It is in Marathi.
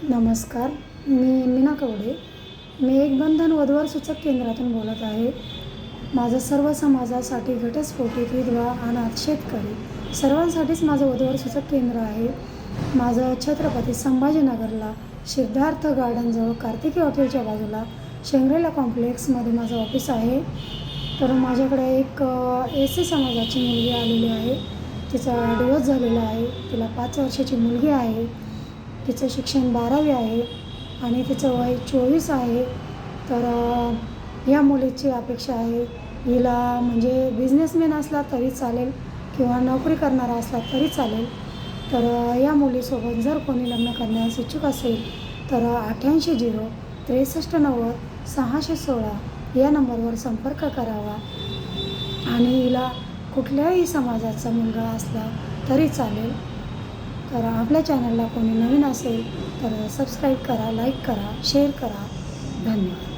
नमस्कार, मी मीना कवडे. मी एक बंधन वधूवर सूचक केंद्रातून बोलत आहे. माझं सर्व समाजासाठी घटस्फोटित, विधवा, अनाथ, शेतकरी सर्वांसाठीच माझं वधूवर सूचक केंद्र आहे. माझं छत्रपती संभाजीनगरला सिद्धार्थ गार्डनजवळ कार्तिकी हॉटेलच्या बाजूला शंग्रीला कॉम्प्लेक्समध्ये माझं ऑफिस आहे. तर माझ्याकडे एक SC समाजाची मुलगी आलेली आहे. तिचा डिवोर्स झालेला आहे. तिला 5 वर्षाची मुलगी आहे. तिचं शिक्षण 12वी आहे आणि तिचं वय 24 आहे. तर या मुलीची अपेक्षा आहे, हिला म्हणजे बिझनेसमॅन असला तरी चालेल किंवा नोकरी करणारा असला तरी चालेल. तर या मुलीसोबत जर कोणी लग्न करण्यास इच्छुक असेल तर 8806390616 या नंबरवर संपर्क करावा आणि हिला कुठल्याही समाजाचा मुलगा असला तरी चालेल. तर आपल्या चॅनलला कोणी नवीन असेल तर सबस्क्राईब करा, लाईक करा, शेअर करा. धन्यवाद.